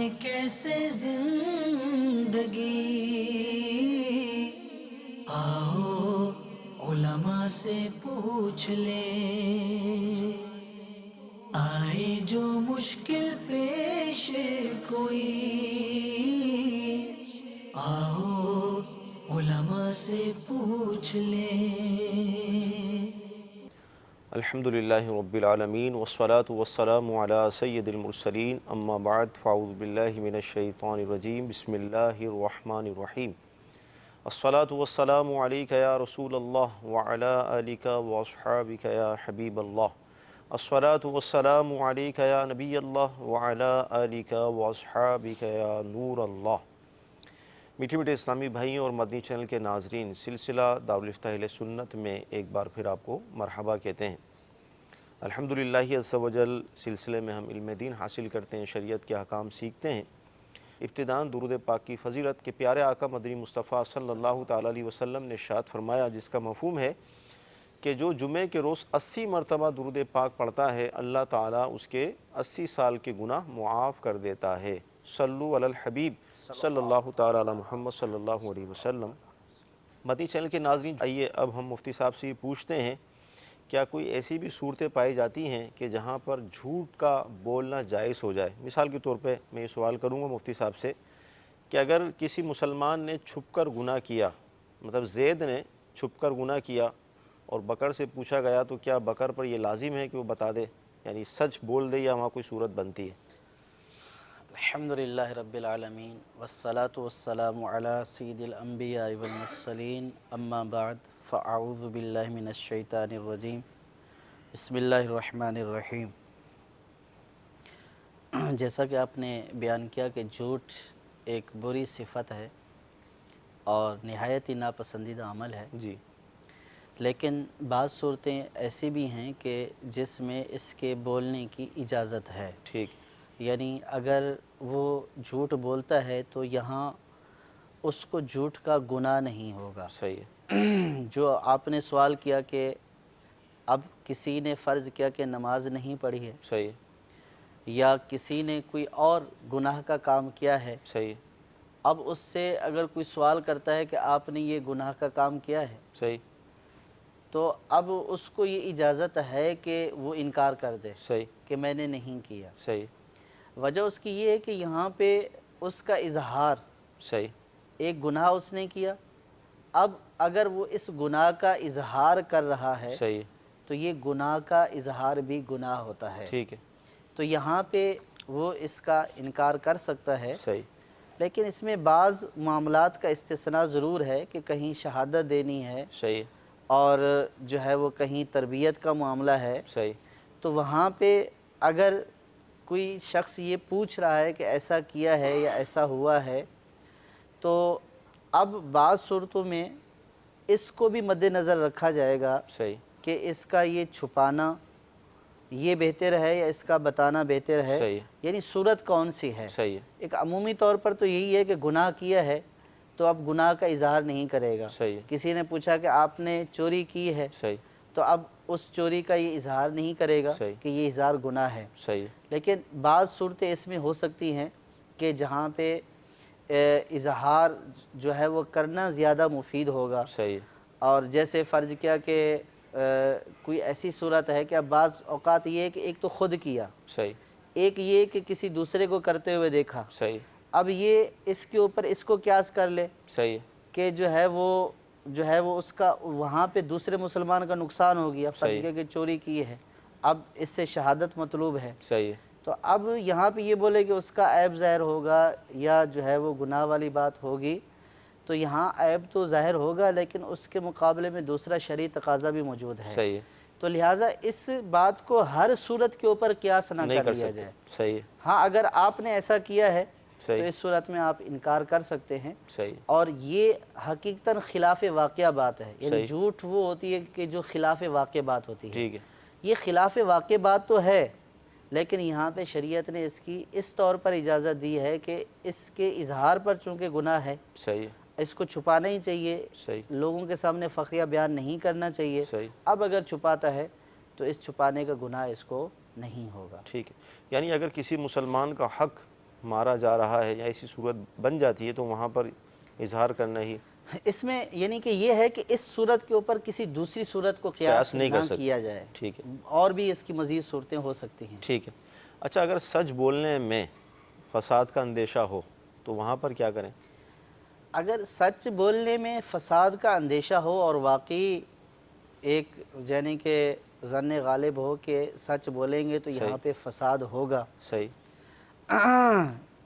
گزاریں کیسے زندگی، آؤ علماء سے پوچھ لیں، آئے جو مشکل پیش کوئی، آؤ علماء سے پوچھ لیں۔ الحمدللہ رب العالمین والصلاة والسلام علی سید المرسلین، اما بعد فاعوذ باللہ من الشیطان الرجیم، بسم اللہ الرحمن الرحیم۔ الصلاة والسلام علیک یا رسول اللہ وعلی آلک واصحابک یا حبیب اللہ۔ الصلاة والسلام علیک یا نبی اللہ وعلی آلک واصحابک یا نور اللہ۔ میٹھے میٹھے اسلامی بھائیوں اور مدنی چینل کے ناظرین، سلسلہ دارالفتہ اہل سنت میں ایک بار پھر آپ کو مرحبا کہتے ہیں۔ الحمدللہ عز و جل سلسلے میں ہم علم دین حاصل کرتے ہیں، شریعت کے احکام سیکھتے ہیں۔ ابتداً درود پاک کی فضیلت کے پیارے آقا مدنی مصطفیٰ صلی اللہ تعالیٰ علیہ وسلم نے ارشاد فرمایا، جس کا مفہوم ہے کہ جو جمعے کے روز 80 مرتبہ درود پاک پڑھتا ہے، اللہ تعالیٰ اس کے 80 سال کے گناہ معاف کر دیتا ہے۔ صلو علی الحبیب صلی اللہ تعالیٰ علی محمد صلی اللہ علیہ وسلم۔ مدنی چینل کے ناظرین، آئیے اب ہم مفتی صاحب سے یہ پوچھتے ہیں، کیا کوئی ایسی بھی صورتیں پائی جاتی ہیں کہ جہاں پر جھوٹ کا بولنا جائز ہو جائے؟ مثال کے طور پہ میں یہ سوال کروں گا مفتی صاحب سے کہ اگر کسی مسلمان نے چھپ کر گناہ کیا، مطلب زید نے چھپ کر گناہ کیا اور بکر سے پوچھا گیا، تو کیا بکر پر یہ لازم ہے کہ وہ بتا دے، یعنی سچ بول دے، یا وہاں کوئی صورت بنتی ہے؟ الحمدللہ رب العالمین والصلاة والسلام علی سید الانبیاء والمرسلین، اما بعد فاعوذ باللہ من الشیطان الرجیم، بسم اللہ الرحمن الرحیم۔ جیسا کہ آپ نے بیان کیا کہ جھوٹ ایک بری صفت ہے اور نہایت ہی ناپسندیدہ عمل ہے، جی، لیکن بعض صورتیں ایسی بھی ہیں کہ جس میں اس کے بولنے کی اجازت ہے۔ ٹھیک، یعنی اگر وہ جھوٹ بولتا ہے تو یہاں اس کو جھوٹ کا گناہ نہیں ہوگا۔ صحیح ہے، جو آپ نے سوال کیا کہ اب کسی نے فرض کیا کہ نماز نہیں پڑھی ہے، صحیح ہے، یا کسی نے کوئی اور گناہ کا کام کیا ہے، صحیح ہے، اب اس سے اگر کوئی سوال کرتا ہے کہ آپ نے یہ گناہ کا کام کیا ہے، صحیح، تو اب اس کو یہ اجازت ہے کہ وہ انکار کر دے صحیح، کہ میں نے نہیں کیا۔ صحیح، وجہ اس کی یہ ہے کہ یہاں پہ اس کا اظہار، صحیح، ایک گناہ اس نے کیا، اب اگر وہ اس گناہ کا اظہار کر رہا ہے صحیح، تو یہ گناہ کا اظہار بھی گناہ ہوتا ہے، ٹھیک ہے، تو یہاں پہ وہ اس کا انکار کر سکتا ہے۔ صحیح، لیکن اس میں بعض معاملات کا استثناء ضرور ہے کہ کہیں شہادت دینی ہے صحیح، اور جو ہے وہ کہیں تربیت کا معاملہ ہے، صحیح، تو وہاں پہ اگر کوئی شخص یہ پوچھ رہا ہے کہ ایسا کیا ہے یا ایسا ہوا ہے، تو اب بعض صورتوں میں اس کو بھی مد نظر رکھا جائے گا صحیح، کہ اس کا یہ چھپانا یہ بہتر ہے یا اس کا بتانا بہتر ہے، صحیح، یعنی صورت کون سی ہے۔ صحیح ہے، ایک عمومی طور پر تو یہی ہے کہ گناہ کیا ہے تو اب گناہ کا اظہار نہیں کرے گا۔ صحیح ہے، کسی نے پوچھا کہ آپ نے چوری کی ہے، صحیح، تو اب اس چوری کا یہ اظہار نہیں کرے گا صحیح، کہ یہ اظہار گناہ ہے۔ صحیح، لیکن بعض صورتیں اس میں ہو سکتی ہیں کہ جہاں پہ اظہار جو ہے وہ کرنا زیادہ مفید ہوگا، صحیح، اور جیسے فرض کیا کہ کوئی ایسی صورت ہے کہ اب بعض اوقات یہ ہے کہ ایک تو خود کیا، صحیح، ایک یہ کہ کسی دوسرے کو کرتے ہوئے دیکھا، صحیح، اب یہ اس کے اوپر اس کو قیاس کر لے صحیح، کہ جو ہے وہ اس کا وہاں پہ دوسرے مسلمان کا نقصان ہو گیا، فرض کیا کہ چوری کی ہے، اب اس سے شہادت مطلوب ہے، صحیح، تو اب یہاں پہ یہ بولے کہ اس کا عیب ظاہر ہوگا یا جو ہے وہ گناہ والی بات ہوگی، تو یہاں عیب تو ظاہر ہوگا لیکن اس کے مقابلے میں دوسرا شرعی تقاضا بھی موجود ہے، صحیح، تو لہٰذا اس بات کو ہر صورت کے اوپر قیاس نہ نہیں کر کر لیا سکتے، جائے۔ صحیح، ہاں، اگر آپ نے ایسا کیا ہے تو صحیح، اس صورت میں آپ انکار کر سکتے ہیں، صحیح، اور یہ حقیقتاً خلاف واقعہ بات ہے، یعنی صحیح، جھوٹ وہ ہوتی ہے کہ جو خلاف واقع بات ہوتی ہے، ٹھیک ہے، یہ خلاف واقع بات تو ہے، لیکن یہاں پہ شریعت نے اس کی اس طور پر اجازت دی ہے کہ اس کے اظہار پر چونکہ گناہ ہے، صحیح، اس کو چھپانا ہی چاہیے، صحیح، لوگوں کے سامنے فخریہ بیان نہیں کرنا چاہیے، صحیح، اب اگر چھپاتا ہے تو اس چھپانے کا گناہ اس کو نہیں ہوگا۔ ٹھیک ہے، یعنی اگر کسی مسلمان کا حق مارا جا رہا ہے یا ایسی صورت بن جاتی ہے تو وہاں پر اظہار کرنا ہی اس میں یعنی کہ یہ ہے کہ اس صورت کے اوپر کسی دوسری صورت کو قیاس نہیں نہ کر سکتے. کیا جائے. ٹھیک ہے اور بھی اس کی مزید صورتیں ہو سکتی ہیں. ٹھیک ہے. اچھا اگر سچ بولنے میں فساد کا اندیشہ ہو تو وہاں پر کیا کریں؟ اگر سچ بولنے میں فساد کا اندیشہ ہو اور واقعی ایک یعنی کہ ظن غالب ہو کہ سچ بولیں گے تو یہاں پہ فساد ہوگا. صحیح.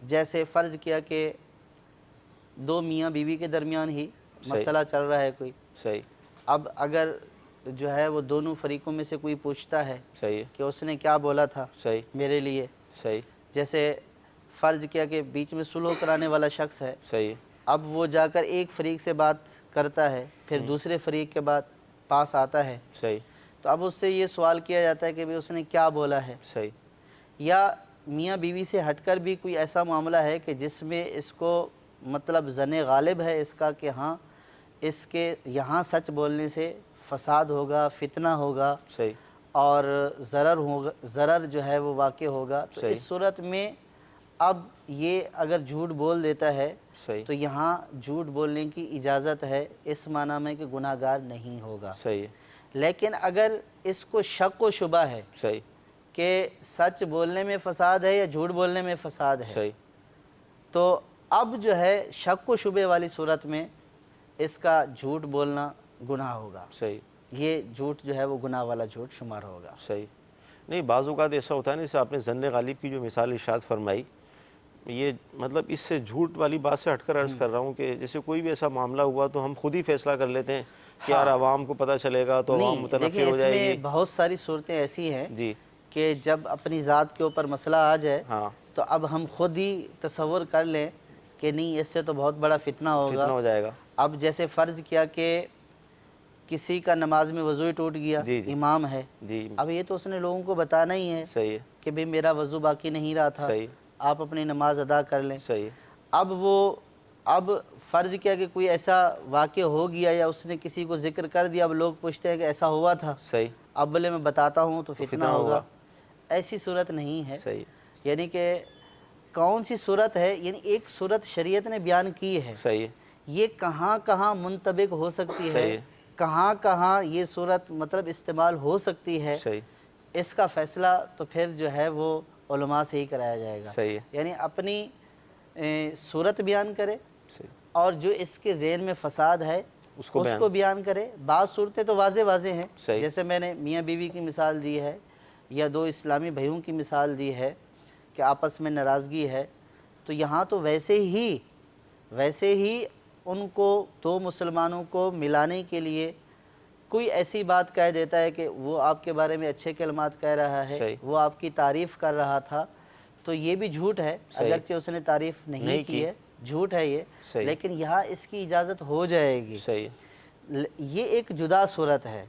جیسے فرض کیا کہ دو میاں بیوی کے درمیان ہی مسئلہ چل رہا ہے کوئی. صحیح. اب اگر جو ہے وہ دونوں فریقوں میں سے کوئی پوچھتا ہے صحیح. کہ اس نے کیا بولا تھا صحیح. میرے لیے. صحیح. جیسے فرض کیا کہ بیچ میں صلح کرانے والا شخص ہے. صحیح. اب وہ جا کر ایک فریق سے بات کرتا ہے پھر دوسرے فریق کے بعد پاس آتا ہے. صحیح. تو اب اس سے یہ سوال کیا جاتا ہے کہ اس نے کیا بولا ہے. صحیح. یا میاں بیوی سے ہٹ کر بھی کوئی ایسا معاملہ ہے کہ جس میں اس کو مطلب ظن غالب ہے اس کا کہ ہاں اس کے یہاں سچ بولنے سے فساد ہوگا، فتنہ ہوگا صحیح. اور ضرر جو ہے وہ واقع ہوگا. تو اس صورت میں اب یہ اگر جھوٹ بول دیتا ہے صحیح. تو یہاں جھوٹ بولنے کی اجازت ہے اس معنی میں کہ گناہ گار نہیں ہوگا. صحیح. لیکن اگر اس کو شک و شبہ ہے صحیح. کہ سچ بولنے میں فساد ہے یا جھوٹ بولنے میں فساد ہے صحیح. تو اب جو ہے شک و شبے والی صورت میں اس کا جھوٹ بولنا گناہ ہوگا. صحیح. یہ جھوٹ جو ہے وہ گناہ والا جھوٹ شمار ہوگا. صحیح. نہیں بعض اوقات ایسا ہوتا ہے نا جیسے آپ نے ظن غالب کی جو مثال ارشاد فرمائی، یہ مطلب اس سے جھوٹ والی بات سے ہٹ کر عرض کر رہا ہوں کہ جیسے کوئی بھی ایسا معاملہ ہوا تو ہم خود ہی فیصلہ کر لیتے ہیں کہ یار عوام کو پتہ چلے گا تو عوام متنفع ہو جائے دیکھیں گی. اس میں بہت ساری صورتیں ایسی ہیں جی. کہ جب اپنی ذات کے اوپر مسئلہ آ جائے ہاں تو اب ہم خود ہی تصور کر لیں کہ نہیں اس سے تو بہت بڑا فتنہ ہوگا. ہو جائے گا. اب جیسے فرض کیا کہ کسی کا نماز میں وضو ٹوٹ گیا، امام ہے، جی. اب یہ تو اس نے لوگوں کو بتانا ہی ہے صحیح ہے. کہ بھئی میرا وضو باقی نہیں رہا تھا، صحیح. آپ اپنی نماز ادا کر لیں. صحیح. اب فرض کیا کہ کوئی ایسا واقع ہو گیا یا اس نے کسی کو ذکر کر دیا، اب لوگ پوچھتے ہیں کہ ایسا ہوا تھا. صحیح. اب بولے میں بتاتا ہوں تو فتنہ ہوگا. ایسی صورت نہیں ہے. صحیح. یعنی کہ کون سی صورت ہے، یعنی ایک صورت شریعت نے بیان کی ہے. صحیح. یہ کہاں کہاں منطبق ہو سکتی ہے، کہاں کہاں یہ صورت مطلب استعمال ہو سکتی ہے، صحیح. اس کا فیصلہ تو پھر جو ہے وہ علماء سے ہی کرایا جائے گا. صحیح. یعنی اپنی صورت بیان کرے صحیح. اور جو اس کے ذہن میں فساد ہے اس کو بیان کرے. بعض صورتیں تو واضح ہیں، جیسے میں نے میاں بیوی کی مثال دی ہے یا دو اسلامی بھائیوں کی مثال دی ہے کہ آپس میں ناراضگی ہے، تو یہاں تو ویسے ہی ان کو دو مسلمانوں کو ملانے کے لیے کوئی ایسی بات کہہ دیتا ہے کہ وہ آپ کے بارے میں اچھے کلمات کہہ رہا ہے، وہ آپ کی تعریف کر رہا تھا، تو یہ بھی جھوٹ ہے. اگرچہ اس نے تعریف نہیں کی ہے، جھوٹ ہے یہ، لیکن یہاں اس کی اجازت ہو جائے گی. یہ ایک جدا صورت ہے.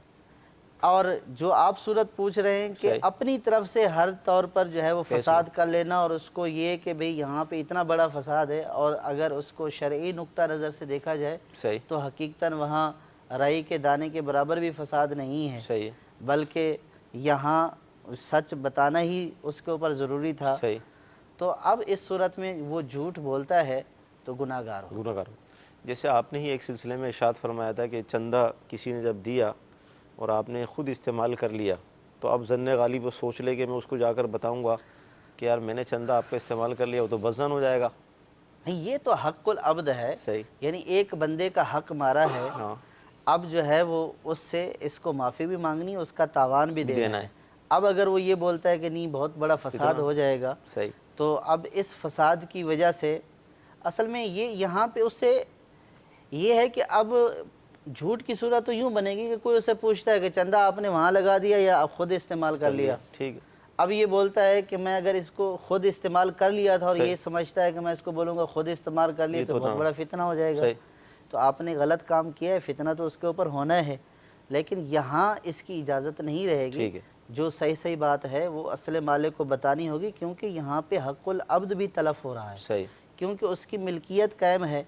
اور جو آپ صورت پوچھ رہے ہیں کہ اپنی طرف سے ہر طور پر جو ہے وہ فساد کر لینا اور اس کو یہ کہ بھئی یہاں پہ اتنا بڑا فساد ہے، اور اگر اس کو شرعی نقطہ نظر سے دیکھا جائے تو حقیقتاً وہاں رائی کے دانے کے برابر بھی فساد نہیں ہے، بلکہ یہاں سچ بتانا ہی اس کے اوپر ضروری تھا. تو اب اس صورت میں وہ جھوٹ بولتا ہے تو گناہ گار ہو. جیسے آپ نے ہی ایک سلسلے میں ارشاد فرمایا تھا کہ چندہ کسی نے جب دیا اور آپ نے خود استعمال کر لیا تو اب ظن غالب وہ سوچ لے کہ میں اس کو جا کر بتاؤں گا کہ یار میں نے چندہ آپ کا استعمال کر لیا، وہ تو بزدل ہو جائے گا. یہ تو حق العبد ہے. یعنی ایک بندے کا حق مارا ہے، اب جو ہے وہ اس سے اس کو معافی بھی مانگنی، اس کا تاوان بھی دینا ہے. اب اگر وہ یہ بولتا ہے کہ نہیں بہت بڑا فساد ہو جائے گا، تو اب اس فساد کی وجہ سے اصل میں یہاں پہ اس سے یہ ہے کہ اب جھوٹ کی صورت تو یوں بنے گی کہ کوئی اسے پوچھتا ہے کہ چندہ آپ نے وہاں لگا دیا یا آپ خود استعمال کر لیا. اب یہ بولتا ہے کہ میں اگر اس کو خود استعمال کر لیا تھا اور یہ سمجھتا ہے کہ میں اس کو بولوں گا خود استعمال کر لیا تو بہت بڑا فتنہ ہو جائے گا. تو آپ نے غلط کام کیا ہے، فتنہ تو اس کے اوپر ہونا ہے، لیکن یہاں اس کی اجازت نہیں رہے گی. جو صحیح بات ہے وہ اصل مالک کو بتانی ہوگی، کیونکہ یہاں پہ حق العبد بھی تلف ہو رہا ہے، کیونکہ اس کی ملکیت قائم ہے.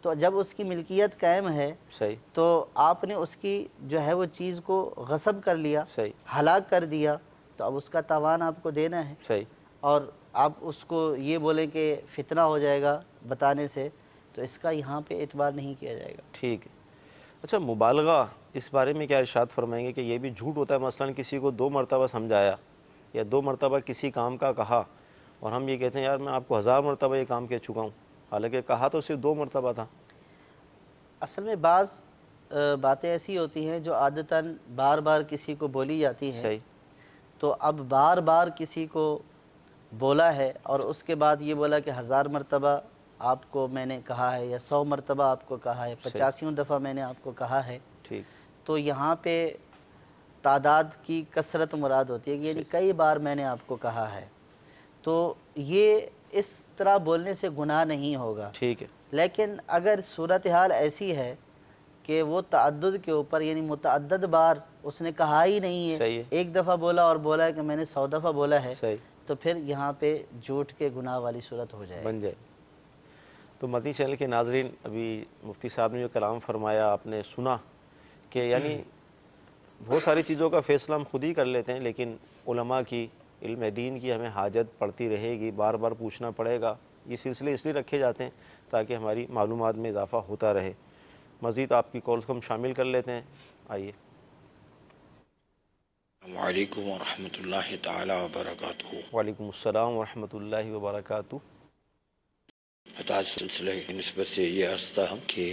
تو جب اس کی ملکیت قائم ہے تو آپ نے اس کی جو ہے وہ چیز کو غصب کر لیا، ہلاک کر دیا، تو اب اس کا تاوان آپ کو دینا ہے. اور آپ اس کو یہ بولیں کہ فتنہ ہو جائے گا بتانے سے، تو اس کا یہاں پہ اعتبار نہیں کیا جائے گا۔ ٹھیک ہے۔ اچھا، مبالغہ اس بارے میں کیا ارشاد فرمائیں گے کہ یہ بھی جھوٹ ہوتا ہے؟ مثلا کسی کو 2 مرتبہ سمجھایا یا 2 مرتبہ کسی کام کا کہا، اور ہم یہ کہتے ہیں یار میں آپ کو 1000 مرتبہ یہ کام کہہ چکا ہوں، حالانکہ کہا تو صرف 2 مرتبہ تھا۔ اصل میں بعض باتیں ایسی ہوتی ہیں جو عادتاً بار بار کسی کو بولی جاتی ہیں، صحیح، تو اب بار بار کسی کو بولا ہے اور اس کے بعد یہ بولا کہ 1000 مرتبہ آپ کو میں نے کہا ہے، یا 100 مرتبہ آپ کو کہا ہے، 85 دفعہ میں نے آپ کو کہا ہے، ٹھیک، تو یہاں پہ تعداد کی کثرت مراد ہوتی ہے کہ یعنی کئی بار میں نے آپ کو کہا ہے، تو یہ اس طرح بولنے سے گناہ نہیں ہوگا۔ ٹھیک ہے، لیکن اگر صورتحال ایسی ہے کہ وہ تعدد کے اوپر یعنی متعدد بار اس نے کہا ہی نہیں ہے، صحیح ہے، ایک دفعہ بولا اور بولا ہے کہ میں نے 100 دفعہ بولا ہے، صحیح، تو پھر یہاں پہ جھوٹ کے گناہ والی صورت ہو جائے گی۔ بن جائے۔ تو مدنی چینل کے ناظرین، ابھی مفتی صاحب نے جو کلام فرمایا آپ نے سنا کہ یعنی بہت ساری چیزوں کا فیصلہ ہم خود ہی کر لیتے ہیں، لیکن علماء کی، علم دین کی ہمیں حاجت پڑتی رہے گی، بار بار پوچھنا پڑے گا۔ یہ سلسلے اس لیے رکھے جاتے ہیں تاکہ ہماری معلومات میں اضافہ ہوتا رہے۔ مزید آپ کی کالز کو ہم شامل کر لیتے ہیں، آئیے۔ السلام علیکم ورحمۃ اللہ تعالی وبرکاتہ۔ وعلیکم السلام ورحمۃ اللہ وبرکاتہ۔ آج سلسلے کی نسبت سے یہ عرض تھا کہ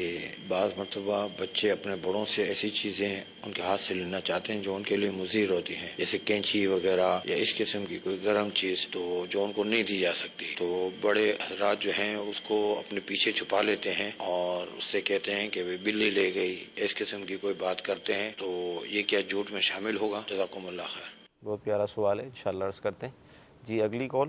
بعض مرتبہ بچے اپنے بڑوں سے ایسی چیزیں ان کے ہاتھ سے لینا چاہتے ہیں جو ان کے لیے مضر ہوتی ہیں، جیسے کینچی وغیرہ یا اس قسم کی کوئی گرم چیز، تو جو ان کو نہیں دی جا سکتی، تو بڑے حضرات جو ہیں اس کو اپنے پیچھے چھپا لیتے ہیں اور اس سے کہتے ہیں کہ وہ بلی لے گئی، اس قسم کی کوئی بات کرتے ہیں، تو یہ کیا جھوٹ میں شامل ہوگا؟ جزاکم اللہ خیر۔ بہت پیارا سوال ہے، انشاءاللہ عرض کرتے ہیں۔ جی اگلی کال۔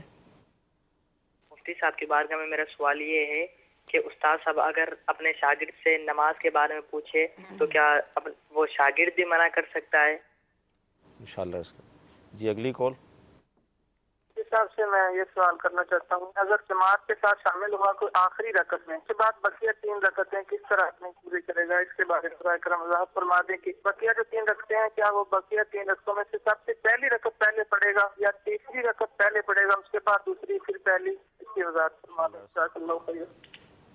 مفتی صاحب کی بارگاہ میں میرا سوال یہ ہے کہ استاد صاحب اگر اپنے شاگرد سے نماز کے بارے میں پوچھے تو کیا وہ شاگرد بھی منع کر سکتا ہے؟ انشاءاللہ عرض کرتے ہیں۔ جی اگلی کال۔ اس حساب سے میں یہ سوال کرنا چاہتا ہوں، اگر جماعت کے ساتھ شامل ہوا کوئی آخری رکعت میں، اس کے بعد بقیہ 3 رکعتیں کس طرح اپنی پوری کرے گا؟ اس کے بارے میں براہ کرم وضاحت فرما دیں کہ بقیہ جو 3 رکعتیں ہیں کیا وہ بقیہ 3 رکعتوں میں سے سب سے پہلی رکعت پہلے پڑھے گا یا تیسری رکعت پہلے پڑھے گا، اس کے بعد دوسری پھر پہلی؟ اس کی وضاحت فرما دیں، جزاک اللہ خیر۔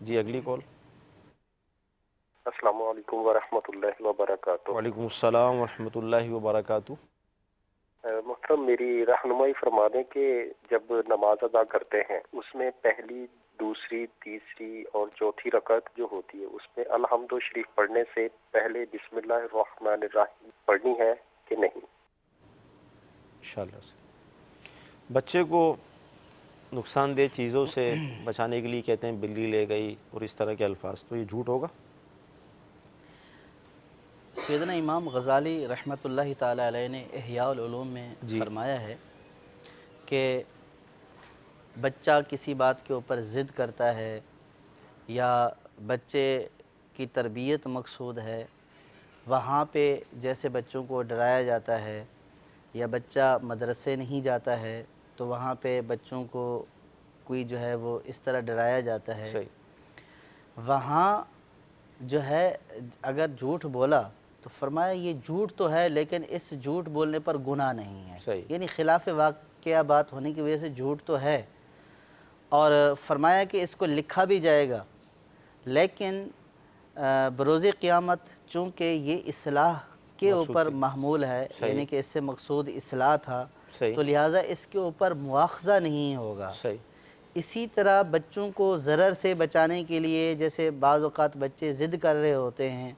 جی اگلی کال۔ السلام علیکم ورحمۃ اللہ وبرکاتہ۔ وعلیکم السلام ورحمۃ اللہ وبرکاتہ۔ محترم، میری رہنمائی فرما دیں کہ جب نماز ادا کرتے ہیں اس میں پہلی، دوسری، تیسری اور چوتھی رکعت جو ہوتی ہے اس میں الحمد شریف پڑھنے سے پہلے بسم اللہ الرحمن الرحیم پڑھنی ہے کہ نہیں؟ انشاءاللہ سے بچے کو نقصان دہ چیزوں سے بچانے کے لیے کہتے ہیں بلی لے گئی اور اس طرح کے الفاظ، تو یہ جھوٹ ہوگا؟ سیدنا امام غزالی رحمۃ اللہ تعالی علیہ نے احیاء العلوم میں فرمایا ہے کہ بچہ کسی بات کے اوپر ضد کرتا ہے یا بچے کی تربیت مقصود ہے، وہاں پہ جیسے بچوں کو ڈرایا جاتا ہے، یا بچہ مدرسے نہیں جاتا ہے تو وہاں پہ بچوں کو کوئی جو ہے وہ اس طرح ڈرایا جاتا ہے، وہاں جو ہے اگر جھوٹ بولا تو فرمایا یہ جھوٹ تو ہے لیکن اس جھوٹ بولنے پر گناہ نہیں ہے، یعنی خلاف واقعہ بات ہونے کی وجہ سے جھوٹ تو ہے، اور فرمایا کہ اس کو لکھا بھی جائے گا، لیکن بروز قیامت چونکہ یہ اصلاح کے اوپر محمول ہے، یعنی کہ اس سے مقصود اصلاح تھا، تو لہٰذا اس کے اوپر مواخذہ نہیں ہوگا۔ اسی طرح بچوں کو ضرر سے بچانے کے لیے جیسے بعض اوقات بچے ضد کر رہے ہوتے ہیں،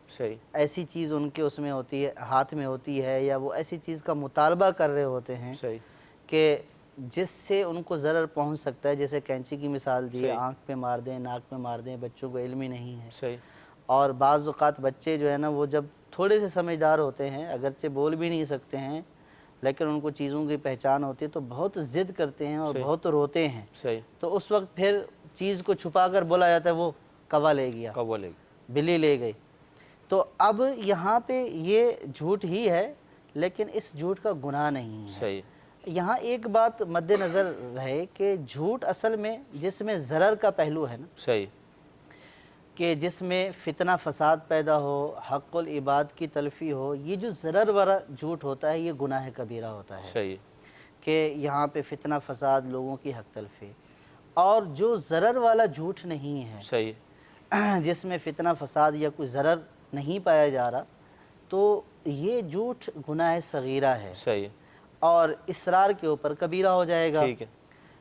ایسی چیز ان کے اس میں ہوتی ہے، ہاتھ میں ہوتی ہے، یا وہ ایسی چیز کا مطالبہ کر رہے ہوتے ہیں کہ جس سے ان کو ضرر پہنچ سکتا ہے، جیسے کینچی کی مثال دی، آنکھ پہ مار دیں، ناک پہ مار دیں، بچوں کو علم ہی نہیں ہے۔ اور بعض اوقات بچے جو ہے نا وہ جب تھوڑے سے سمجھدار ہوتے ہیں، اگرچہ بول بھی نہیں سکتے ہیں لیکن ان کو چیزوں کی پہچان ہوتی ہے، تو بہت ضد کرتے ہیں اور بہت روتے ہیں، تو اس وقت پھر چیز کو چھپا کر بولا جاتا ہے وہ کوا لے گیا، بلی لے گئی۔ تو اب یہاں پہ یہ جھوٹ ہی ہے لیکن اس جھوٹ کا گناہ نہیں ہے۔ یہاں ایک بات مد نظر رہے کہ جھوٹ اصل میں جس میں ضرر کا پہلو ہے نا، کہ جس میں فتنہ فساد پیدا ہو، حق العباد کی تلفی ہو، یہ جو ضرر والا جھوٹ ہوتا ہے یہ گناہ کبیرہ ہوتا ہے، کہ یہاں پہ فتنہ فساد، لوگوں کی حق تلفی، اور جو ضرر والا جھوٹ نہیں ہے، صحیح جس میں فتنہ فساد یا کوئی ضرر نہیں پایا جا رہا، تو یہ جھوٹ گناہ صغیرہ ہے صحیح اور اصرار کے اوپر کبیرہ ہو جائے گا۔ ٹھیک ہے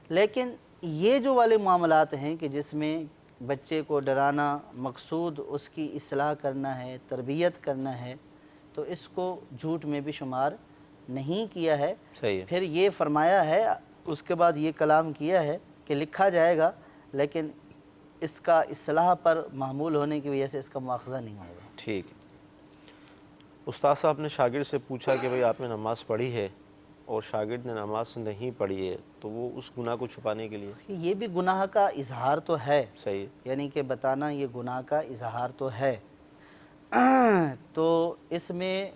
لیکن یہ جو والے معاملات ہیں کہ جس میں بچے کو ڈرانا، مقصود اس کی اصلاح کرنا ہے، تربیت کرنا ہے، تو اس کو جھوٹ میں بھی شمار نہیں کیا ہے۔ صحیح ہے پھر یہ فرمایا ہے، اس کے بعد یہ کلام کیا ہے کہ لکھا جائے گا لیکن اس کا اصلاح پر معمول ہونے کی وجہ سے اس کا مواخذہ نہیں ہوگا۔ ٹھیک ہے۔ استاد صاحب نے شاگرد سے پوچھا کہ بھئی آپ نے نماز پڑھی ہے اور شاگرد نے نماز نہیں پڑھی ہے، تو وہ اس گناہ کو چھپانے کے لیے یہ بھی گناہ کا اظہار تو ہے، صحیح یعنی کہ بتانا یہ گناہ کا اظہار تو ہے۔ تو اس میں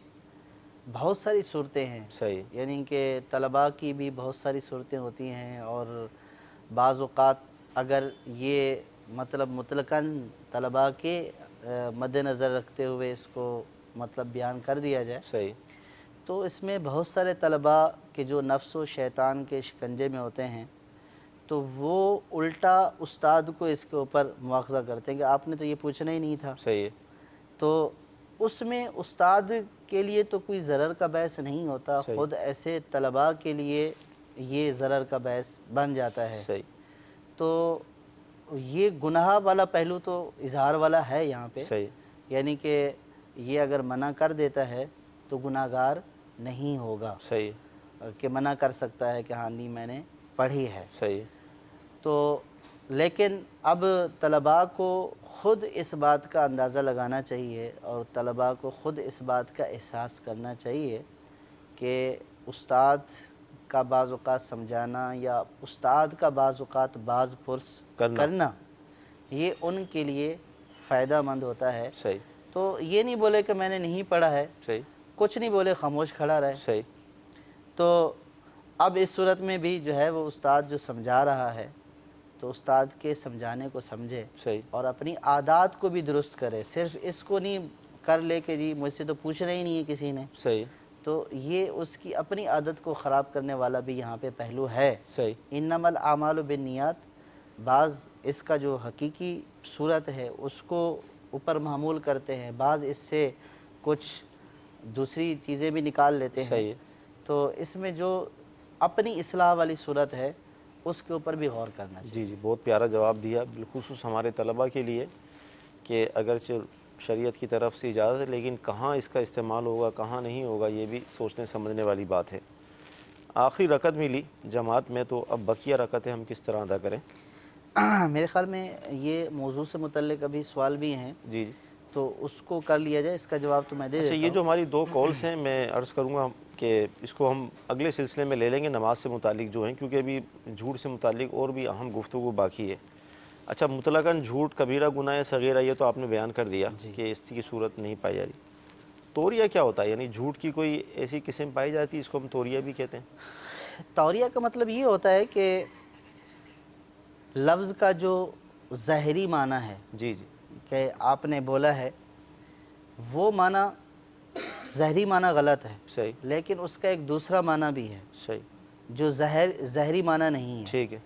بہت ساری صورتیں ہیں، صحیح یعنی کہ طلباء کی بھی بہت ساری صورتیں ہوتی ہیں، اور بعض اوقات اگر یہ مطلب مطلقاً طلباء کے مد نظر رکھتے ہوئے اس کو مطلب بیان کر دیا جائے صحیح تو اس میں بہت سارے طلباء کے جو نفس و شیطان کے شکنجے میں ہوتے ہیں تو وہ الٹا استاد کو اس کے اوپر مواخذہ کرتے ہیں کہ آپ نے تو یہ پوچھنا ہی نہیں تھا۔ صحیح ہے تو اس میں استاد کے لیے تو کوئی ضرر کا باعث نہیں ہوتا، صحیح خود ایسے طلباء کے لیے یہ ضرر کا باعث بن جاتا ہے۔ صحیح تو یہ گناہ والا پہلو تو اظہار والا ہے یہاں پہ، صحیح یعنی کہ یہ اگر منع کر دیتا ہے تو گناہ گار نہیں ہوگا، صحیح کہ منع کر سکتا ہے کہ ہاں نہیں میں نے پڑھی ہے۔ صحیح تو لیکن اب طلباء کو خود اس بات کا اندازہ لگانا چاہیے اور طلباء کو خود اس بات کا احساس کرنا چاہیے کہ استاد کا بعض اوقات سمجھانا یا استاد کا بعض اوقات بعض پرس کرنا یہ ان کے لیے فائدہ مند ہوتا ہے۔ صحیح تو یہ نہیں بولے کہ میں نے نہیں پڑھا ہے، صحیح کچھ نہیں بولے، خاموش کھڑا رہے۔ صحیح تو اب اس صورت میں بھی جو ہے وہ استاد جو سمجھا رہا ہے تو استاد کے سمجھانے کو سمجھے صحیح اور اپنی عادات کو بھی درست کرے، صرف اس کو نہیں کر لے کہ جی مجھ سے تو پوچھنا ہی نہیں ہے کسی نے، صحیح تو یہ اس کی اپنی عادت کو خراب کرنے والا بھی یہاں پہ پہلو ہے۔ صحیح انما الاعمال بالنیات، بعض اس کا جو حقیقی صورت ہے اس کو اوپر محمول کرتے ہیں، بعض اس سے کچھ دوسری چیزیں بھی نکال لیتے ہیں۔ صحیح تو اس میں جو اپنی اصلاح والی صورت ہے اس کے اوپر بھی غور کرنا چاہیے۔ جی جی بہت پیارا جواب دیا، بالخصوص ہمارے طلباء کے لیے کہ اگرچہ شریعت کی طرف سے اجازت ہے لیکن کہاں اس کا استعمال ہوگا کہاں نہیں ہوگا یہ بھی سوچنے سمجھنے والی بات ہے۔ آخری رکعت ملی جماعت میں، تو اب بقیہ رکعتیں ہم کس طرح ادا کریں؟ میرے خیال میں یہ موضوع سے متعلق ابھی سوال بھی ہیں، جی جی تو اس کو کر لیا جائے، اس کا جواب تو میں دے اچھا، دیتا یہ ہوں۔ جو ہماری دو کالز ہیں میں عرض کروں گا کہ اس کو ہم اگلے سلسلے میں لے لیں گے، نماز سے متعلق جو ہیں، کیونکہ ابھی جھوٹ سے متعلق اور بھی اہم گفتگو باقی ہے۔ اچھا، مطلقاً جھوٹ کبیرہ گناہ صغیرہ یہ تو آپ نے بیان کر دیا کہ اس کی صورت نہیں پائی جا رہی۔ توریہ کیا ہوتا ہے؟ یعنی جھوٹ کی کوئی ایسی قسم پائی جاتی ہے اس کو ہم توریہ بھی کہتے ہیں؟ توریہ کا مطلب یہ ہوتا ہے کہ لفظ کا جو ظاہری معنی ہے جی جی کہ آپ نے بولا ہے وہ معنی ظاہری معنی غلط ہے، صحیح لیکن اس کا ایک دوسرا معنی بھی ہے صحیح جو ظاہری معنی نہیں ہے۔ ٹھیک ہے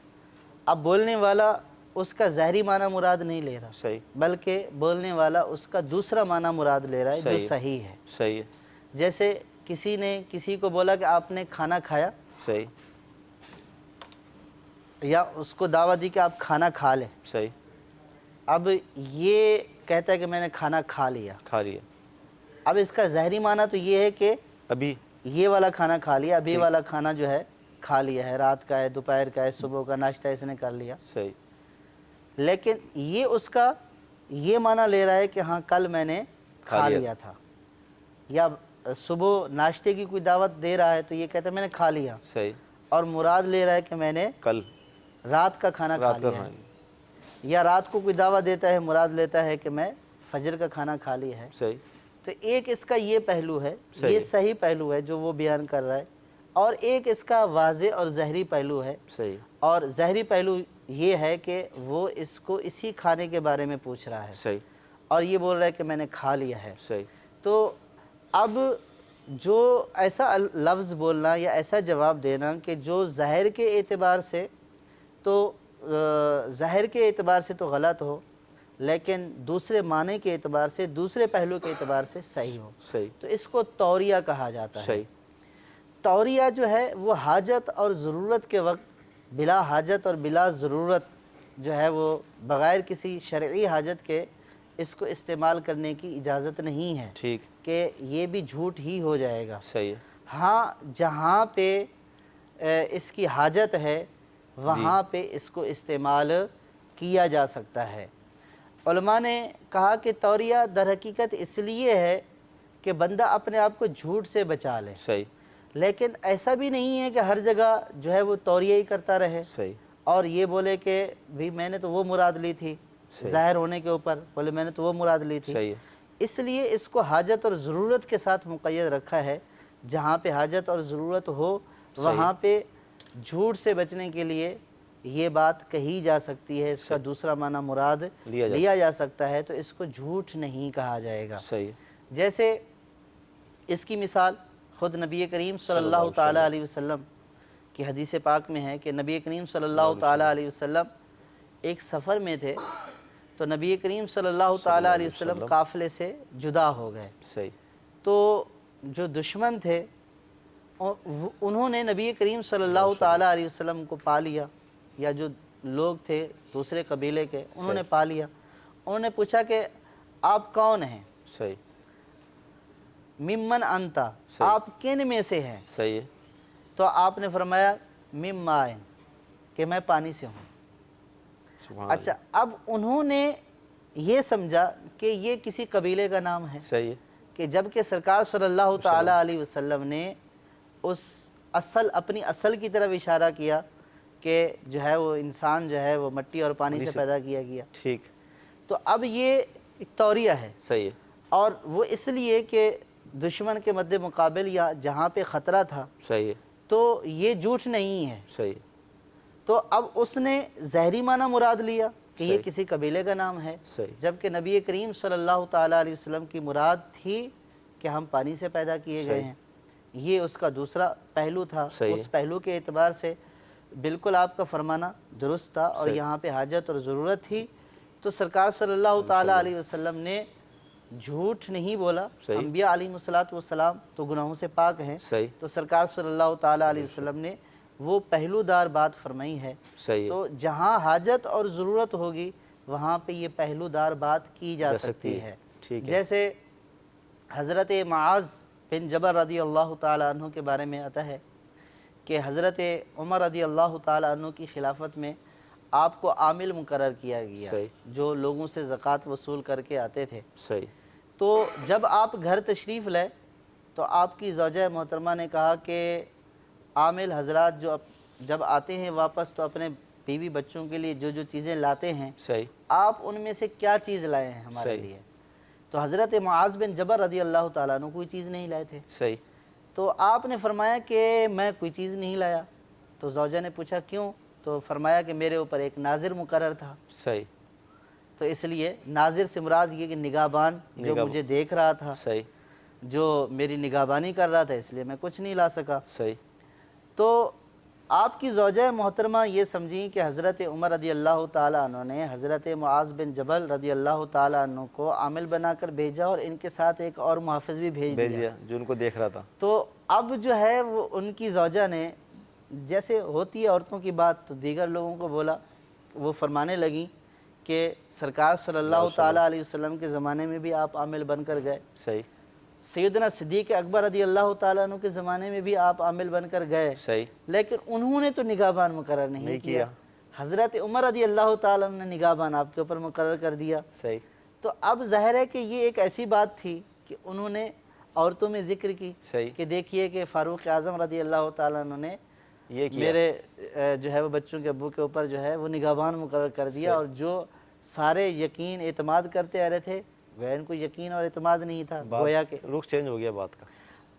اب بولنے والا اس کا ظاہری معنی مراد نہیں لے رہا، صحیح بلکہ بولنے والا اس کا دوسرا معنی مراد لے رہا ہے جو صحیح ہے۔ صحیح ہے جیسے کسی نے کسی کو بولا کہ آپ نے کھانا کھایا، صحیح یا اس کو دعوت دی کہ آپ کھانا کھا لیں، صحیح اب یہ کہتا ہے کہ میں نے کھانا کھا لیا، کھا لیا، اب اس کا ظاہری معنی تو یہ ہے کہ ابھی یہ والا کھانا کھا لیا، ابھی والا کھانا جو ہے کھا لیا ہے، رات کا ہے، دوپہر کا ہے، صبح کا ناشتہ اس نے کر لیا، صحیح لیکن یہ اس کا یہ معنی لے رہا ہے کہ ہاں کل میں نے کھا لیا تھا، یا صبح ناشتے کی کوئی دعوت دے رہا ہے تو یہ کہتا ہے میں نے کھا لیا، صحیح، اور مراد لے رہا ہے کہ میں نے کل رات کا کھانا کھا لیا ہے، یا رات کو کوئی دعوت دیتا ہے مراد لیتا ہے کہ میں فجر کا کھانا کھا لیا ہے۔ صحیح تو ایک اس کا یہ پہلو ہے، یہ صحیح پہلو ہے جو وہ بیان کر رہا ہے، اور ایک اس کا واضح اور ظاہری پہلو ہے، صحیح اور ظاہری پہلو یہ ہے کہ وہ اس کو اسی کھانے کے بارے میں پوچھ رہا ہے صحیح اور یہ بول رہا ہے کہ میں نے کھا لیا ہے۔ صحیح تو اب جو ایسا لفظ بولنا یا ایسا جواب دینا کہ جو ظاہر کے اعتبار سے تو غلط ہو، لیکن دوسرے معنی کے اعتبار سے، دوسرے پہلو کے اعتبار سے صحیح ہو، تو اس کو توریہ کہا جاتا ہے۔ توریہ جو ہے وہ حاجت اور ضرورت کے وقت بلا حاجت اور بلا ضرورت جو ہے وہ بغیر کسی شرعی حاجت کے اس کو استعمال کرنے کی اجازت نہیں ہے، ٹھیک، کہ یہ بھی جھوٹ ہی ہو جائے گا۔ صحیح ہے۔ ہاں جہاں پہ اس کی حاجت ہے وہاں پہ اس کو استعمال کیا جا سکتا ہے۔ علماء نے کہا کہ توریہ در حقیقت اس لیے ہے کہ بندہ اپنے آپ کو جھوٹ سے بچا لے، صحیح، لیکن ایسا بھی نہیں ہے کہ ہر جگہ جو ہے وہ توریہ ہی کرتا رہے صحیح، اور یہ بولے کہ بھی میں نے تو وہ مراد لی تھی، ظاہر ہونے کے اوپر بولے میں نے تو وہ مراد لی تھی۔ صحیح ہے۔ اس لیے اس کو حاجت اور ضرورت کے ساتھ مقید رکھا ہے، جہاں پہ حاجت اور ضرورت ہو وہاں پہ جھوٹ سے بچنے کے لیے یہ بات کہی جا سکتی ہے، اس کا دوسرا معنی مراد لیا جا سکتا ہے، تو اس کو جھوٹ نہیں کہا جائے گا۔ صحیح، جیسے اس کی مثال خود نبی کریم صلی اللہ تعالیٰ علیہ وسلم کی حدیث پاک میں ہے کہ نبی کریم صلی اللہ تعالیٰ علیہ وسلم ایک سفر میں تھے، تو نبی کریم صلی اللہ تعالیٰ علیہ وسلم قافلے سے جدا ہو گئے۔ صحیح، تو جو دشمن تھے انہوں نے نبی کریم صلی اللہ تعالیٰ علیہ وسلم کو پا لیا، یا جو لوگ تھے دوسرے قبیلے کے انہوں نے پا لیا۔ انہوں نے پوچھا کہ آپ کون ہیں؟ صحیح، ممن انتا، آپ کن میں سے ہیں؟ صحیح ہے۔ تو آپ نے فرمایا مم مائن، کہ میں پانی سے ہوں۔ سبحان اچھا، اب انہوں نے یہ سمجھا کہ یہ کسی قبیلے کا نام ہے، صحیح ہے، کہ جب کہ سرکار صلی اللہ تعالیٰ علیہ وسلم نے اس اپنی اصل کی طرف اشارہ کیا کہ جو ہے وہ انسان جو ہے وہ مٹی اور پانی سے پیدا کیا گیا، ٹھیک، تو اب یہ ایک توریہ ہے، صحیح ہے، اور وہ اس لیے کہ دشمن کے مد مقابل یا جہاں پہ خطرہ تھا، صحیح ہے، تو یہ جھوٹ نہیں ہے، صحیح، تو اب اس نے ظاہری معنی مراد لیا کہ یہ کسی قبیلے کا نام ہے، صحیح، جبکہ نبی کریم صلی اللہ تعالیٰ علیہ وسلم کی مراد تھی کہ ہم پانی سے پیدا کیے گئے ہیں، یہ اس کا دوسرا پہلو تھا۔ اس پہلو کے اعتبار سے بالکل آپ کا فرمانا درست تھا، اور یہاں پہ حاجت اور ضرورت تھی، تو سرکار صلی اللہ تعالیٰ علیہ وسلم نے جھوٹ نہیں بولا۔ انبیاء علیہ السلام تو گناہوں سے پاک ہیں، تو سرکار صلی اللہ تعالیٰ علیہ وسلم نے وہ پہلو دار بات فرمائی ہے۔ تو جہاں حاجت اور ضرورت ہوگی وہاں پہ یہ پہلو دار بات کی جا سکتی ہے۔ جیسے حضرت معاذ بن جبل رضی اللہ تعالیٰ عنہ کے بارے میں آتا ہے کہ حضرت عمر رضی اللہ تعالیٰ عنہ کی خلافت میں آپ کو عامل مقرر کیا گیا، جو لوگوں سے زکوٰۃ وصول کر کے آتے تھے۔ تو جب آپ گھر تشریف لائے تو آپ کی زوجہ محترمہ نے کہا کہ عامل حضرات جو جب آتے ہیں واپس تو اپنے بیوی بچوں کے لیے جو جو چیزیں لاتے ہیں آپ ان میں سے کیا چیز لائے ہیں ہمارے لیے؟ تو حضرت معاذ بن جبل رضی اللہ تعالیٰ عنہ کوئی چیز نہیں لائے تھے۔ تو آپ نے فرمایا کہ میں کوئی چیز نہیں لایا۔ تو زوجہ نے پوچھا کیوں؟ تو فرمایا کہ میرے اوپر ایک ناظر مقرر تھا، تو اس لیے ناظر سے مراد یہ کہ نگہبان جو مجھے دیکھ رہا تھا، جو میری نگہبانی کر رہا تھا، اس لیے میں کچھ نہیں لا سکا۔ تو آپ کی زوجہ محترمہ یہ سمجھیں کہ حضرت عمر رضی اللہ تعالیٰ عنہ نے حضرت معاذ بن جبل رضی اللہ تعالیٰ عنہ کو عامل بنا کر بھیجا، اور ان کے ساتھ ایک اور محافظ بھی بھیج دیا جو ان کو دیکھ رہا تھا۔ تو اب جو ہے وہ ان کی زوجہ نے، جیسے ہوتی ہے عورتوں کی بات، تو دیگر لوگوں کو بولا، وہ فرمانے لگیں کہ سرکار صلی اللہ تعالیٰ علیہ وسلم کے زمانے میں بھی آپ عامل بن کر گئے، سیدنا صدیق اکبر رضی اللہ تعالیٰ عنہ کے زمانے میں بھی آپ عامل بن کر گئے، لیکن انہوں نے تو نگہبان مقرر نہیں کیا، حضرت عمر رضی اللہ تعالیٰ عنہ نے نگہبان آپ کے اوپر مقرر کر دیا۔ تو اب ظاہر ہے کہ یہ ایک ایسی بات تھی کہ انہوں نے عورتوں میں ذکر کی کہ دیکھیے کہ فاروق اعظم رضی اللہ تعالیٰ عنہ نے میرے جو ہے وہ بچوں کے ابو کے اوپر جو ہے وہ نگہبان مقرر کر دیا، اور جو سارے یقین اعتماد کرتے آ رہے تھے وہ ان کو یقین اور اعتماد نہیں تھا، گویا کہ رخ چینج ہو گیا بات کا۔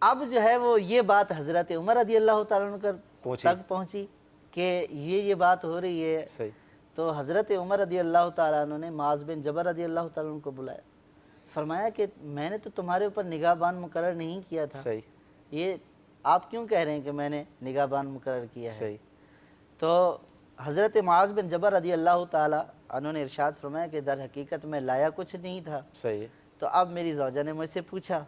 اب جو ہے وہ یہ بات حضرت عمر رضی اللہ تعالیٰ عنہ تک پہنچی کہ یہ بات ہو رہی ہے۔ تو حضرت عمر رضی اللہ تعالیٰ عنہ نے معاذ بن جبل رضی اللہ تعالیٰ عنہ کو بلایا، فرمایا کہ میں نے تو تمہارے اوپر نگہبان مقرر نہیں کیا تھا، یہ آپ کیوں کہہ رہے ہیں کہ میں نے نگہبان مقرر کیا ہے؟ صحیح. تو حضرت معاذ بن جبل رضی اللہ تعالیٰ عنہ نے ارشاد فرمایا کہ در حقیقت میں لایا کچھ نہیں تھا. صحیح ہے. تو اب میری زوجہ نے مجھ سے پوچھا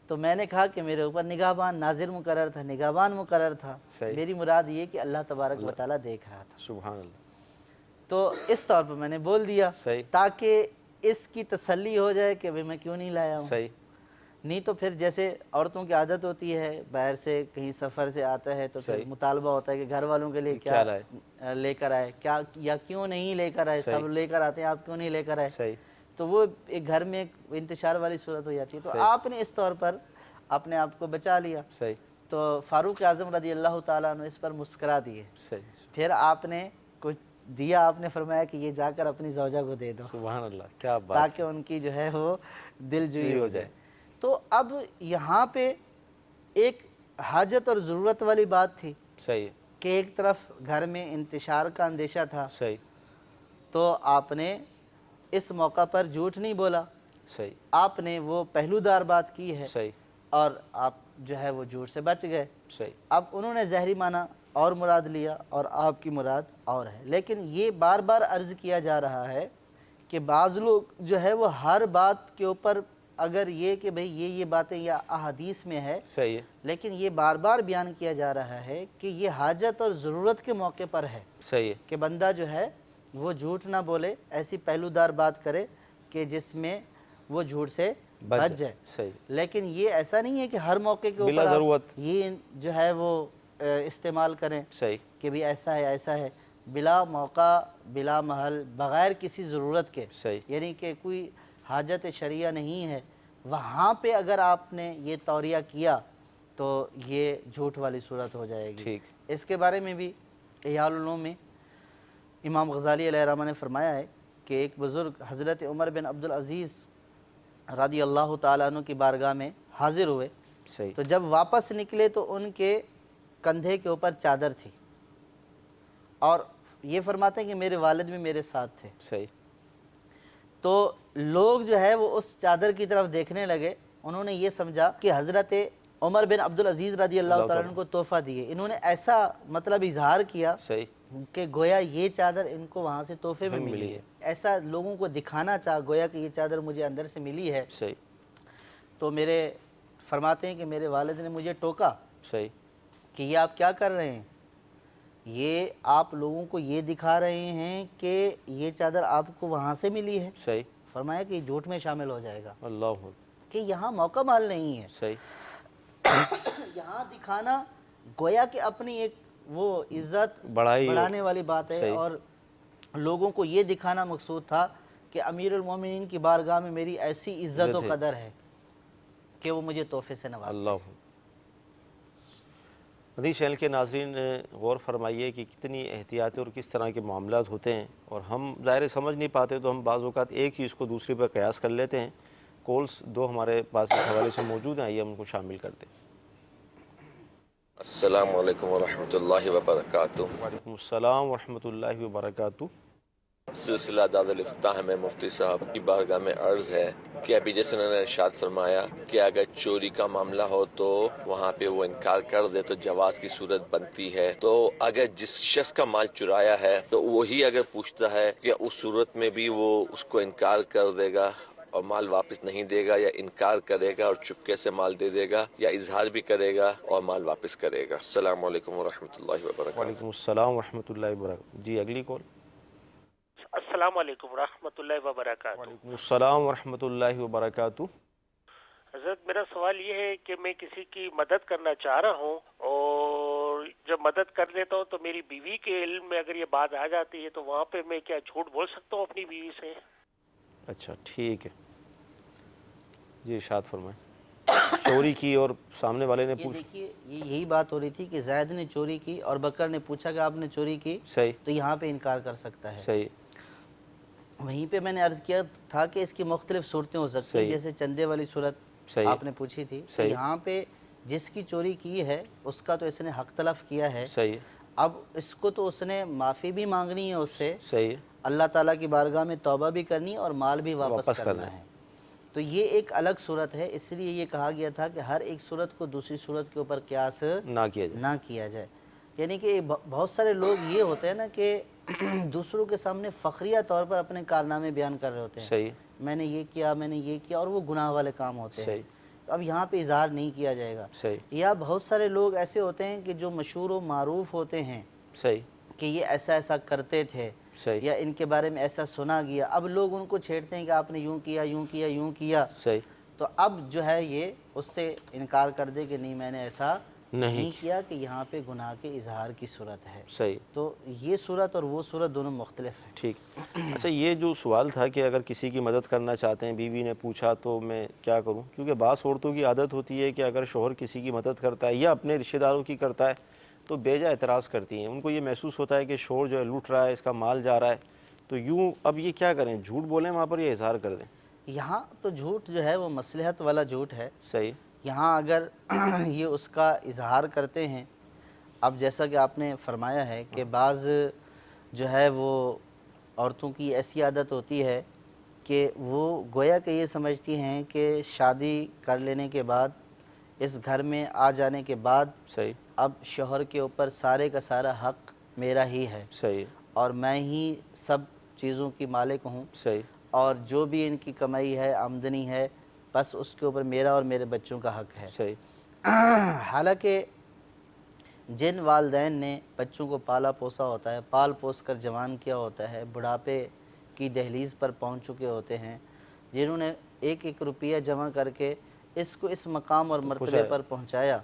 تو میں نے کہا کہ میرے اوپر نگہبان ناظر مقرر تھا، نگہبان مقرر تھا. صحیح. میری مراد یہ کہ اللہ تبارک و تعالیٰ دیکھ رہا تھا. سبحان اللہ. تو اس طور پر میں نے بول دیا صحیح. تاکہ اس کی تسلی ہو جائے کہ میں کیوں نہیں لایا ہوں. صحیح. نہیں تو پھر جیسے عورتوں کی عادت ہوتی ہے، باہر سے کہیں سفر سے آتا ہے تو پھر مطالبہ ہوتا ہے کہ گھر والوں کے لیے کیا لے کر آئے، کیا یا کیوں نہیں لے کر آئے، سب لے کر آتے ہیں آپ کیوں نہیں لے کر آئے. صحیح. تو وہ ایک گھر میں ایک انتشار والی صورت ہو جاتی ہے. تو آپ نے اس طور پر اپنے آپ کو بچا لیا. صحیح. تو فاروق اعظم رضی اللہ تعالیٰ عنہ اس پر مسکرا دیے. صحیح. پھر آپ نے کچھ دیا، آپ نے فرمایا کہ یہ جا کر اپنی زوجہ کو دے دو. سبحان اللہ. کیا بات. تاکہ ان کی جو ہے وہ دل جوئی ہو جائے. تو اب یہاں پہ ایک حاجت اور ضرورت والی بات تھی. صحیح. کہ ایک طرف گھر میں انتشار کا اندیشہ تھا. صحیح. تو آپ نے اس موقع پر جھوٹ نہیں بولا. صحیح. آپ نے وہ پہلودار بات کی ہے. صحیح. اور آپ جو ہے وہ جھوٹ سے بچ گئے. صحیح. اب انہوں نے ظاہری معنی اور مراد لیا اور آپ کی مراد اور ہے. لیکن یہ بار بار عرض کیا جا رہا ہے کہ بعض لوگ جو ہے وہ ہر بات کے اوپر اگر یہ کہ بھئی یہ باتیں یا احادیث میں ہے. صحیح ہے. لیکن یہ بار بار بیان کیا جا رہا ہے کہ یہ حاجت اور ضرورت کے موقع پر ہے. صحیح ہے. کہ بندہ جو ہے وہ جھوٹ نہ بولے، ایسی پہلودار بات کرے کہ جس میں وہ جھوٹ سے بچ جائے. صحیح. لیکن یہ ایسا نہیں ہے کہ ہر موقع کے بلا اوپر ضرورت یہ جو ہے وہ استعمال کریں. صحیح. کہ بھی ایسا ہے ایسا ہے، بلا موقع بلا محل بغیر کسی ضرورت کے. صحیح. یعنی کہ کوئی حاجت شرعیہ نہیں ہے، وہاں پہ اگر آپ نے یہ توریہ کیا تو یہ جھوٹ والی صورت ہو جائے گی. ٹھیک. اس کے بارے میں بھی احیاء العلوم میں امام غزالی علیہ الرحمہ نے فرمایا ہے کہ ایک بزرگ حضرت عمر بن عبدالعزیز رضی اللہ تعالیٰ عنہ کی بارگاہ میں حاضر ہوئے. صحیح. تو جب واپس نکلے تو ان کے کندھے کے اوپر چادر تھی اور یہ فرماتے ہیں کہ میرے والد بھی میرے ساتھ تھے. صحیح. تو لوگ جو ہے وہ اس چادر کی طرف دیکھنے لگے. انہوں نے یہ سمجھا کہ حضرت عمر بن عبدالعزیز رضی اللہ تعالیٰ عنہ کو تحفہ دیے. انہوں نے ایسا مطلب اظہار کیا صحیح. کہ گویا یہ چادر ان کو وہاں سے تحفے میں ملی ہے. ایسا لوگوں کو دکھانا چاہ گویا کہ یہ چادر مجھے اندر سے ملی ہے. صحیح. تو میرے فرماتے ہیں کہ میرے والد نے مجھے ٹوکا صحیح. کہ یہ آپ کیا کر رہے ہیں، یہ آپ لوگوں کو یہ دکھا رہے ہیں کہ یہ چادر آپ کو وہاں سے ملی ہے. صحیح. فرمایا کہ یہ جھوٹ میں شامل ہو جائے گا. اللہ. کہ یہاں موقع مال نہیں ہے. صحیح. یہاں دکھانا گویا کہ اپنی ایک وہ عزت بڑھانے والی بات ہے اور لوگوں کو یہ دکھانا مقصود تھا کہ امیر المومنین کی بارگاہ میں میری ایسی عزت و قدر ہے کہ وہ مجھے تحفے سے نوازتے ہیں. اللہ. حدیث چینل کے ناظرین غور فرمائیے کہ کتنی احتیاطی اور کس طرح کے معاملات ہوتے ہیں اور ہم ظاہر سمجھ نہیں پاتے تو ہم بعض اوقات ایک چیز کو دوسری پر قیاس کر لیتے ہیں. کالز دو ہمارے پاس اس حوالے سے موجود ہیں، آئیے ہم ان کو شامل کرتے ہیں. السلام علیکم ورحمۃ اللہ وبرکاتہ. وعلیکم السلام ورحمۃ اللہ وبرکاتہ. سلسلہ داد الافتتاح میں مفتی صاحب کی بارگاہ میں عرض ہے کہ ابھی جیسے انہوں نے ارشاد فرمایا کہ اگر چوری کا معاملہ ہو تو وہاں پہ وہ انکار کر دے تو جواز کی صورت بنتی ہے. تو اگر جس شخص کا مال چرایا ہے تو وہی اگر پوچھتا ہے کہ اس صورت میں بھی وہ اس کو انکار کر دے گا اور مال واپس نہیں دے گا، یا انکار کرے گا اور چپکے سے مال دے دے گا، یا اظہار بھی کرے گا اور مال واپس کرے گا؟ السلام علیکم ورحمۃ اللہ وبرکاتہ. وعلیکم السلام ورحمۃ اللہ وبرکاتہ. جی اگلی کال. السلام علیکم ورحمۃ اللہ وبرکاتہ. وعلیکم السلام ورحمۃ اللہ وبرکاتہ. حضرت میرا سوال یہ ہے کہ میں کسی کی مدد کرنا چاہ رہا ہوں اور جب مدد کر لیتا ہوں تو میری بیوی کے علم میں اگر یہ بات آ جاتی ہے تو وہاں پہ میں کیا جھوٹ بول سکتا ہوں اپنی بیوی سے؟ اچھا ٹھیک ہے جی ارشاد فرمائیں. چوری کی اور سامنے والے نے پوچھا. دیکھیے یہی بات ہو رہی تھی کہ زید نے چوری کی اور بکر نے پوچھا کہ آپ نے چوری کی. صحیح. تو یہاں پہ انکار کر سکتا ہے. صحیح. وہیں پہ میں نے عرض کیا تھا کہ اس کی مختلف صورتیں ہو سکتی ہیں، جیسے چندے والی صورت آپ نے پوچھی تھی. یہاں پہ جس کی چوری کی ہے اس کا تو اس نے حق تلف کیا ہے. صحیح. اب اس کو تو اس نے معافی بھی مانگنی ہے اس سے. صحیح. اللہ تعالیٰ کی بارگاہ میں توبہ بھی کرنی اور مال بھی واپس کرنا ہے. تو تو یہ ایک الگ صورت ہے، اس لیے یہ کہا گیا تھا کہ ہر ایک صورت کو دوسری صورت کے اوپر قیاس نہ کیا جائے۔ یعنی کہ بہت سارے لوگ یہ ہوتے ہیں نا کہ دوسروں کے سامنے فخریہ طور پر اپنے کارنامے بیان کر رہے ہوتے ہیں، صحیح، میں نے یہ کیا، میں نے یہ کیا، اور وہ گناہ والے کام ہوتے ہیں۔ تو اب یہاں پہ اظہار نہیں کیا جائے گا۔ یا بہت سارے لوگ ایسے ہوتے ہیں کہ جو مشہور و معروف ہوتے ہیں کہ یہ ایسا ایسا کرتے تھے، یا ان کے بارے میں ایسا سنا گیا، اب لوگ ان کو چھیڑتے ہیں کہ آپ نے یوں کیا، یوں کیا، یوں کیا، تو اب جو ہے یہ اس سے انکار کر دے کہ نہیں میں نے ایسا نہیں کیا، کہ یہاں پہ گناہ کے اظہار کی صورت ہے۔ تو یہ صورت اور وہ صورت دونوں مختلف ہیں۔ ٹھیک۔ اچھا، یہ جو سوال تھا کہ اگر کسی کی مدد کرنا چاہتے ہیں، بیوی نے پوچھا تو میں کیا کروں، کیونکہ بعض عورتوں کی عادت ہوتی ہے کہ اگر شوہر کسی کی مدد کرتا ہے یا اپنے رشتہ داروں کی کرتا ہے تو بیجا اعتراض کرتی ہیں، ان کو یہ محسوس ہوتا ہے کہ شوہر جو ہے لوٹ رہا ہے، اس کا مال جا رہا ہے، تو یوں اب یہ کیا کریں، جھوٹ بولیں وہاں پر یا اظہار کر دیں؟ یہاں تو جھوٹ جو ہے وہ مصلحت والا جھوٹ ہے۔ صحیح۔ یہاں اگر یہ اس کا اظہار کرتے ہیں، اب جیسا کہ آپ نے فرمایا ہے کہ بعض جو ہے وہ عورتوں کی ایسی عادت ہوتی ہے کہ وہ گویا کہ یہ سمجھتی ہیں کہ شادی کر لینے کے بعد، اس گھر میں آ جانے کے بعد، اب شوہر کے اوپر سارے کا سارا حق میرا ہی ہے، اور میں ہی سب چیزوں کی مالک ہوں، اور جو بھی ان کی کمائی ہے، آمدنی ہے، بس اس کے اوپر میرا اور میرے بچوں کا حق ہے۔ حالانکہ جن والدین نے بچوں کو پالا پوسا ہوتا ہے، پال پوس کر جوان کیا ہوتا ہے، بڑھاپے کی دہلیز پر پہنچ چکے ہوتے ہیں، جنہوں نے ایک ایک روپیہ جمع کر کے اس کو اس مقام اور مرتبے پر پہنچایا،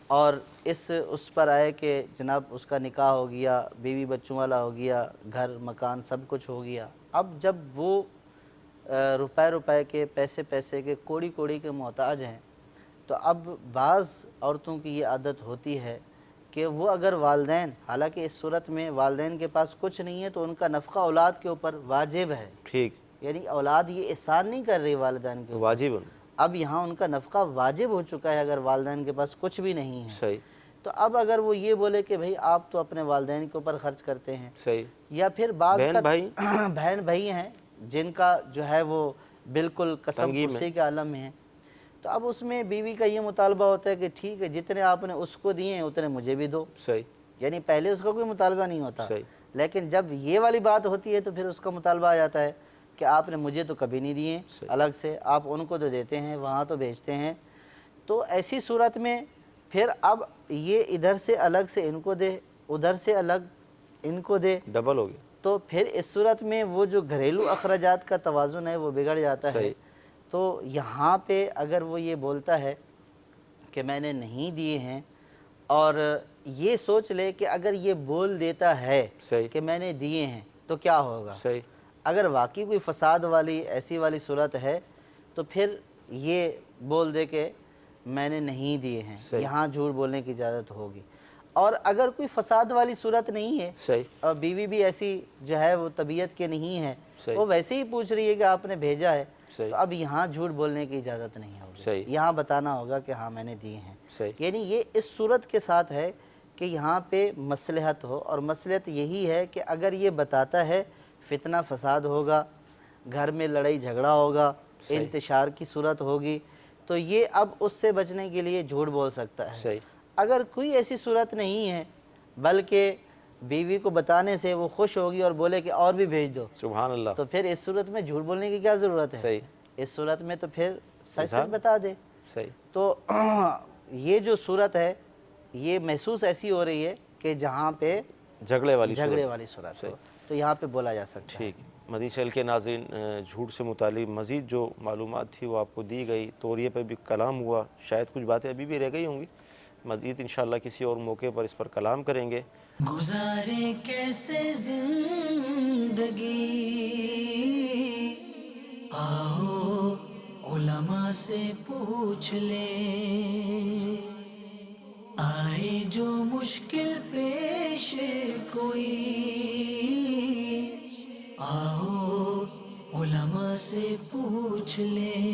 اور اس پر آئے کہ جناب اس کا نکاح ہو گیا، بیوی بچوں والا ہو گیا، گھر مکان سب کچھ ہو گیا، اب جب وہ روپے کے، پیسے کے، کوڑی کے محتاج ہیں، تو اب بعض عورتوں کی یہ عادت ہوتی ہے کہ وہ اگر والدین، حالانکہ اس صورت میں والدین کے پاس کچھ نہیں ہے تو ان کا نفقہ اولاد کے اوپر واجب ہے، ٹھیک، یعنی اولاد یہ احسان نہیں کر رہی والدین کے اوپر، واجب، اب یہاں ان کا نفقہ واجب ہو چکا ہے اگر والدین کے پاس کچھ بھی نہیں ہے۔ تو اب اگر وہ یہ بولے کہ بھئی آپ تو اپنے والدین کے اوپر خرچ کرتے ہیں، یا پھر بعض بہن بھائی ہیں جن کا جو ہے وہ بالکل قسم کرسی کے عالم میں ہیں، تو اب اس میں بیوی کا یہ مطالبہ ہوتا ہے کہ ٹھیک ہے جتنے آپ نے اس کو دیے ہیں اتنے مجھے بھی دو، یعنی پہلے اس کا کوئی مطالبہ نہیں ہوتا، لیکن جب یہ والی بات ہوتی ہے تو پھر اس کا مطالبہ آ جاتا ہے کہ آپ نے مجھے تو کبھی نہیں دیے الگ سے، آپ ان کو تو دیتے ہیں، وہاں تو بھیجتے ہیں، تو ایسی صورت میں پھر اب یہ ادھر سے الگ سے ان کو دے، ادھر سے الگ ان کو دے، ڈبل ہو گیا، تو پھر اس صورت میں وہ جو گھریلو اخراجات کا توازن ہے وہ بگڑ جاتا ہے۔ تو یہاں پہ اگر وہ یہ بولتا ہے کہ میں نے نہیں دیے ہیں، اور یہ سوچ لے کہ اگر یہ بول دیتا ہے کہ میں نے دیے ہیں تو کیا ہوگا، اگر واقعی کوئی فساد والی ایسی والی صورت ہے تو پھر یہ بول دے کہ میں نے نہیں دیے ہیں، یہاں جھوٹ بولنے کی اجازت ہوگی۔ اور اگر کوئی فساد والی صورت نہیں ہے اور بیوی بھی ایسی جو ہے وہ طبیعت کے نہیں ہے، وہ ویسے ہی پوچھ رہی ہے کہ آپ نے بھیجا ہے، تو اب یہاں جھوٹ بولنے کی اجازت نہیں ہوگی، یہاں بتانا ہوگا کہ ہاں میں نے دیے ہیں۔ یعنی یہ اس صورت کے ساتھ ہے کہ یہاں پہ مصلحت ہو، اور مصلحت یہی ہے کہ اگر یہ بتاتا ہے فتنہ فساد ہوگا، گھر میں لڑائی جھگڑا ہوگا، انتشار کی صورت ہوگی، تو یہ اب اس سے بچنے کے لیے جھوٹ بول سکتا ہے۔ اگر کوئی ایسی صورت نہیں ہے بلکہ بیوی کو بتانے سے وہ خوش ہوگی اور بولے کہ اور بھی بھیج دو، سبحان اللہ، تو پھر اس صورت میں جھوٹ بولنے کی کیا ضرورت ہے، اس صورت میں تو پھر سچ سچ بتا دے۔ تو یہ جو صورت ہے یہ محسوس ایسی ہو رہی ہے کہ جہاں پہ جھگڑے والی صورت ہو، تو یہاں پہ بولا جا سکتا ہے۔ ٹھیک۔ مدنی چینل کے ناظرین، جھوٹ سے متعلق مزید جو معلومات تھی وہ آپ کو دی گئی، توریے پہ بھی کلام ہوا، شاید کچھ باتیں ابھی بھی رہ گئی ہوں گی، مزید انشاءاللہ کسی اور موقع پر اس پر کلام کریں گے۔ گزارے کیسے زندگی، آؤ علماء سے پوچھ لیں، آئے جو مشکل پیش کوئی، آؤ علماء سے پوچھ لیں۔